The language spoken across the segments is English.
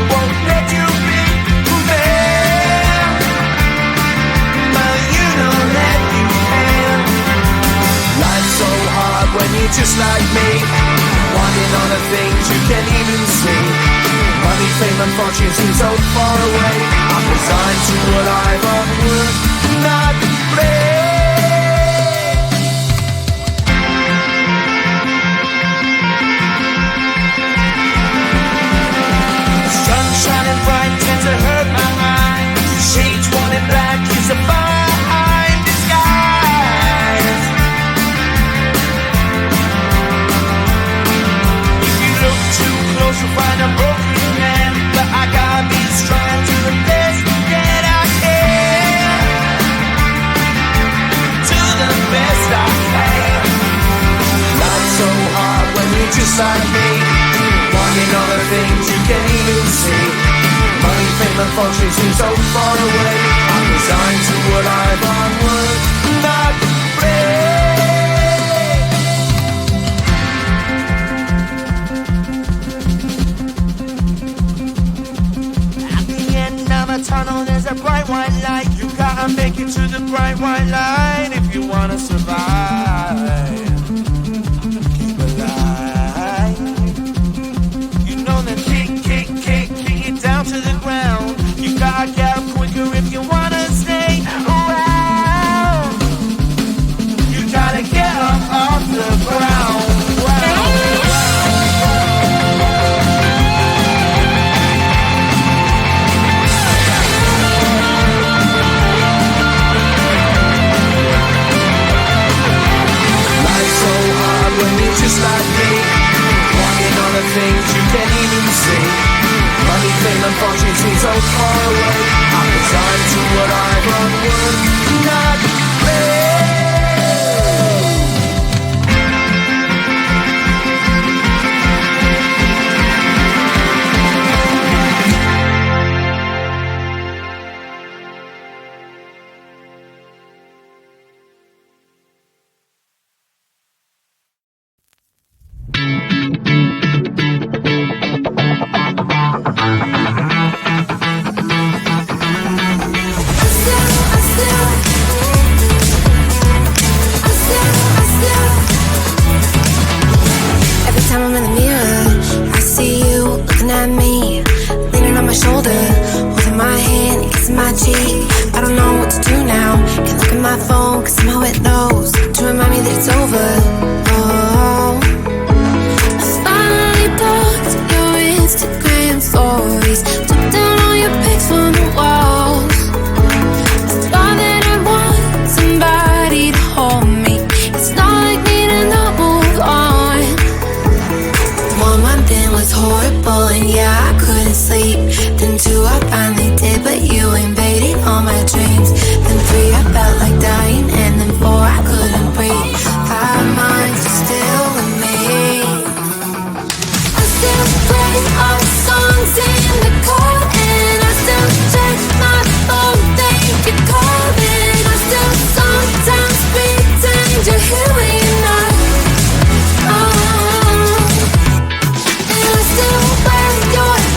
won't let you be man, but you know that you can. Life's so hard when you're just like me, wanting all the things you can't even see. Money, fame and fortune seem so far away. I'm resigned to what I've unworked, not play. Sun shining bright tends to hurt my mind. Shades worn in black is a fine disguise. If you look too close you'll find a broken man, but I gotta be strong to the best that I can. To the best I can. Life's so hard when you're just like me, wanting all the things you can't even see. Money, fame and fortune seem so far away. I'm resigned to what I've unworked, not afraid. At the end of a tunnel there's a bright white light. You gotta make it to the bright white light if you wanna survive. Keep alive. You know that kick it down to the ground. You gotta get up quicker if you wanna stay around. You gotta get up off the ground. Life's so hard when you're just like me, wanting all the things you can't even see. Money, fame and fortune seem so far away. I'm resigned to what I've unworked, not afraid.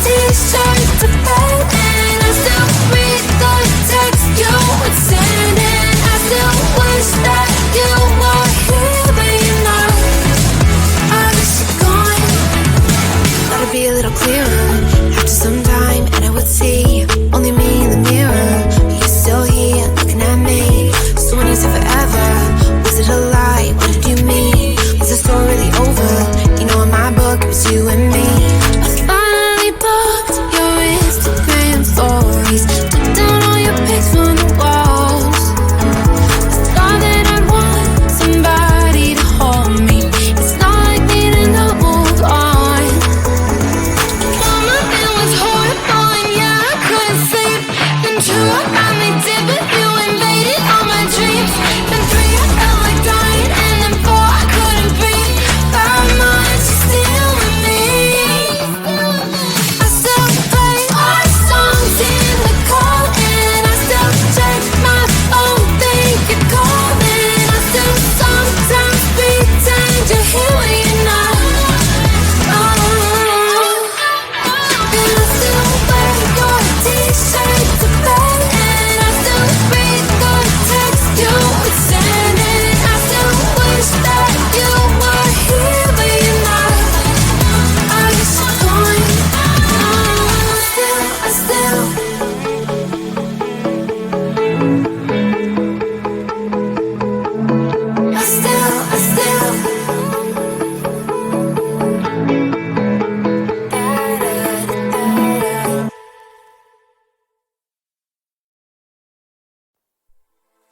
T-shirt to bed and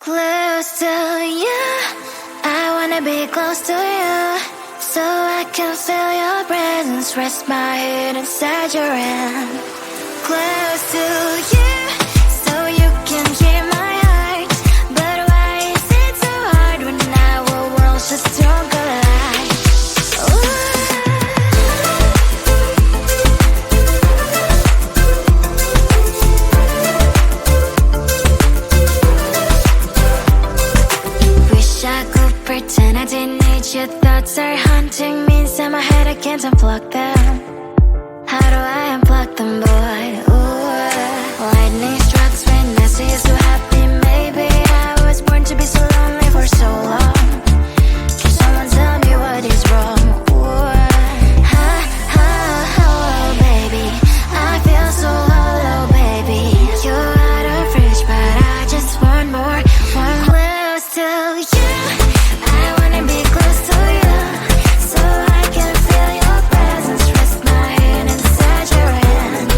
Close to you, I wanna be close to you, so I can feel your presence, rest my head inside your hand. Close to you, so you can hear my heart. But why is it so hard when our worlds just don't collide? Wish I could pretend I didn't need your thoughts are haunting me inside my head, I can't unplug them. How do I unplug them, boy? Ooh, lightning strikes when I see you so happy. Maybe I was born to be so lonely for so long. Can someone tell me what is wrong? Ooh, oh, baby, I feel so hollow, baby. You're out of reach, but I just want more, one close to you. I wanna be close to you, so I can feel your presence, rest my head inside your hand.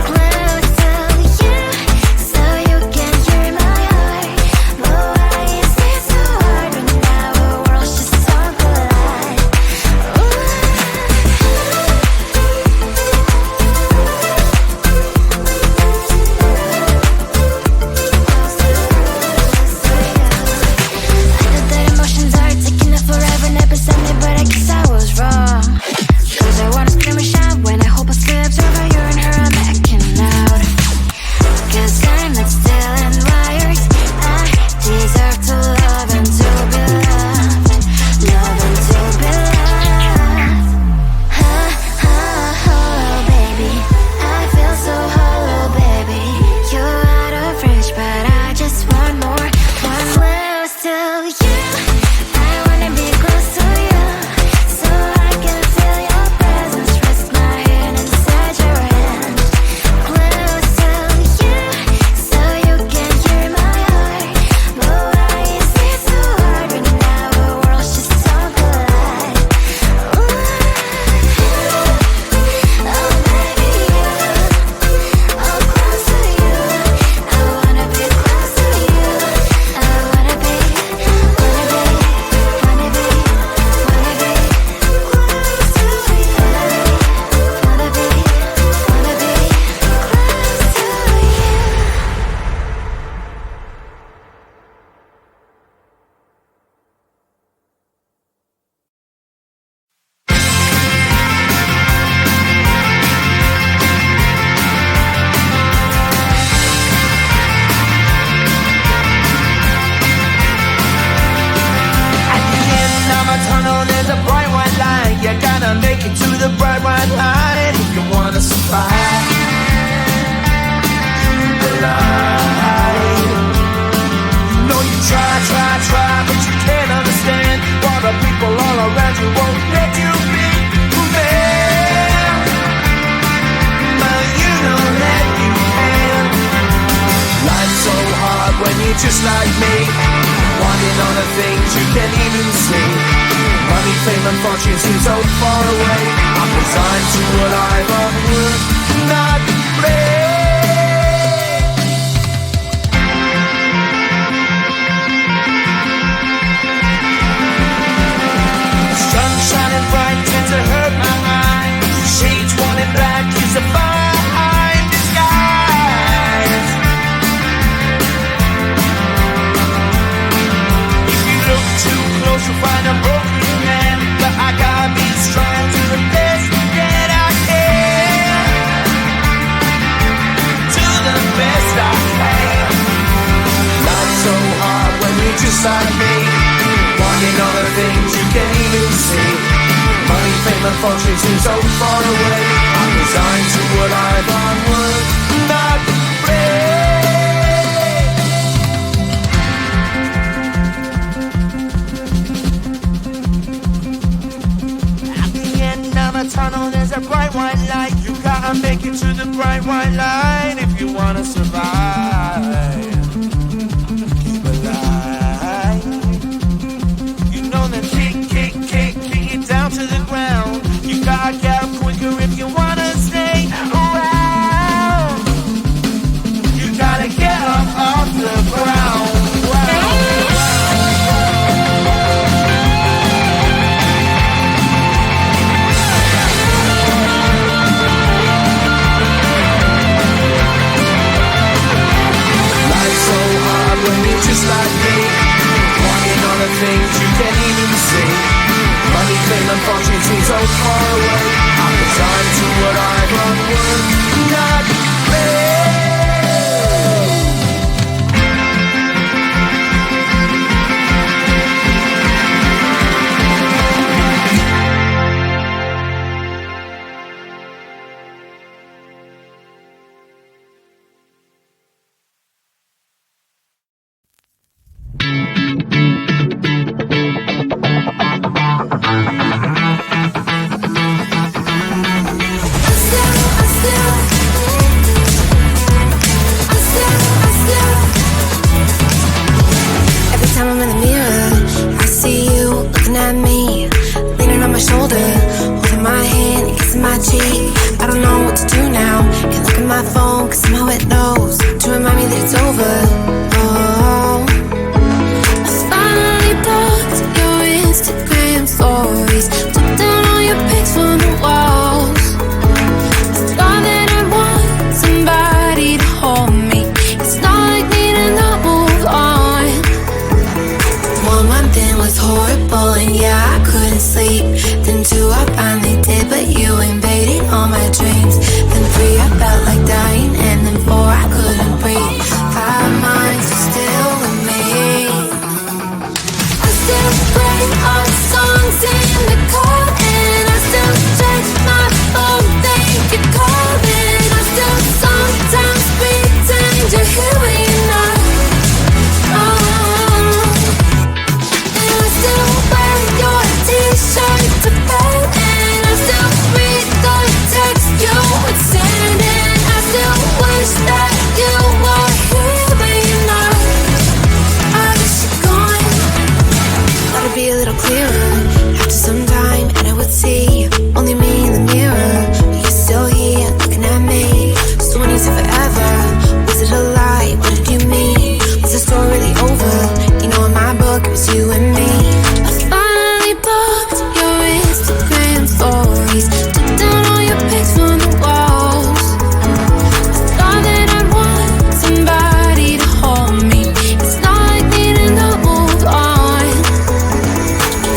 Close to you, so you can hear my heart. But why is it so hard when our worlds just don't collide? I know that emotions are taking up forever, never beside me, but I guess I was wrong. Cause I wanna scream and shout when I hope I slips over you and her, I'm backing out. Cause I'm not still and wired. I deserve to love and to be loved, love and to be loved. Oh, baby, I feel so hollow, baby. You're out of reach, but I just want more, one close to you. I wanna be close to you, so I can feel your presence, rest my head inside your hand. Close to you, so you can hear my heart. But why is it so hard when our worlds just don't collide? Oh, baby, oh, close to you. I wanna be close to you. I wanna be close to you. Wanna be close to you. At the end of a tunnel, there's a bright white light. You gotta make it to the bright white light if you wanna survive. The light. You know you try, but you can't understand why the people all around you won't let you be who they are. But you know that you can. Life's so hard when you're just like me, wanting all the things you can't even see. Money, fame and fortune seem so far away. I'm resigned to what I've unworked, not play. Sun shining bright tends to hurt my eyes. Shades worn in black is a fine disguise. If you look too close, you'll find a broken man. But I gotta be strong to the best that I can. To the best I can. Life's so hard when you're just like me, wanting all the things you can't even see. Money, fame and fortune seem so far away. I'm resigned to what I've unworked, not play. At the end of a tunnel, there's a bright white light. You gotta make it to the bright white light if you wanna survive. Keep alive. You know that kick it down to the ground. You gotta get up quicker if you wanna stay around. You gotta get up off the ground. my phone, cause somehow it knows to remind me that it's over. Oh, I finally blocked your Instagram stories, took down all your pics from the walls. I thought that I want somebody to hold me. It's not like me to not move on. 1 month in was horrible, and yeah, I couldn't sleep. Then 2, I finally did, but you invaded all my dreams. Then 3, I felt like dying, and then 4, I couldn't breathe. 5 months, you're still with me. I still play our songs in the car, and I still check my phone, think you're calling. I still sometimes pretend you're here when you're not. And I still wear your t-shirt to bed, and I still read the text you would send, and I still wish that you were here when you're not. I wish you're gone. Thought it'd be a little clearer after some time, and I would see only me in the mirror, but you're still here looking at me. So when you said forever, was it a lie? What did you mean? Was the story really over? You know, in my book it was you and me. I finally blocked your Instagram stories, took down all your pics from the walls. I thought that I want somebody to hold me. It's not like me to not move on.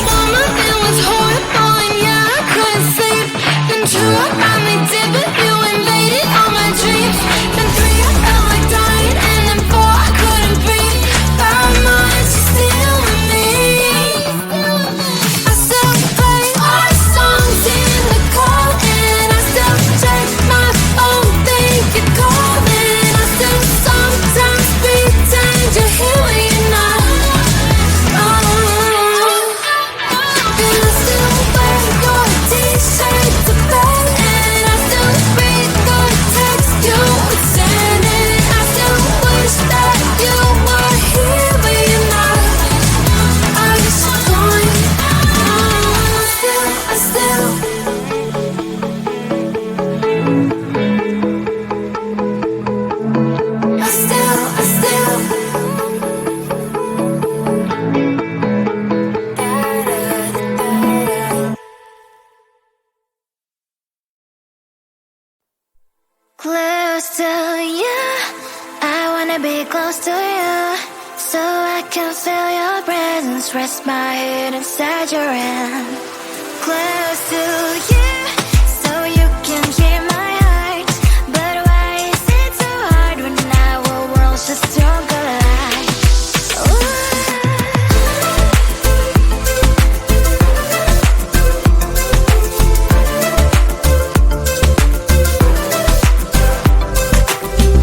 1 month it was horrible, and yeah, I couldn't sleep. Then 2, I finally did, but you invaded all my dreams. Then 3, I felt like dying, and then 4, I couldn't breathe. 5 months, you're still with me. I still play our songs in the car, and I still check my phone, think you're calling. I still sometimes pretend you're here when you're not. And I still wear your t-shirt to bed, and I still read the text you would send, and I still wish that you were here when you're not. I wish you're gone. I still close to you. I wanna be close to you, so I can feel your presence, rest my head inside your hand. Close to you, so you can hear my heart. But why is it so hard when our worlds just don't collide?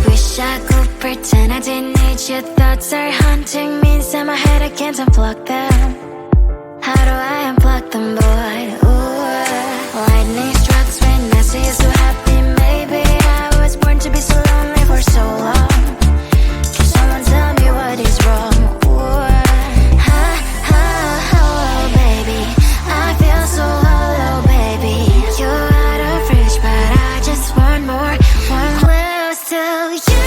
Wish I could pretend I didn't need your thoughts are haunting me inside my head. I can't unplug them. How do I unplug them, boy? Ooh, lightning strikes when I see you so happy. Maybe I was born to be so lonely for so long. Can someone tell me what is wrong? Ooh, oh, baby, I feel so hollow, baby. You're out of reach, but I just want more, one close to you.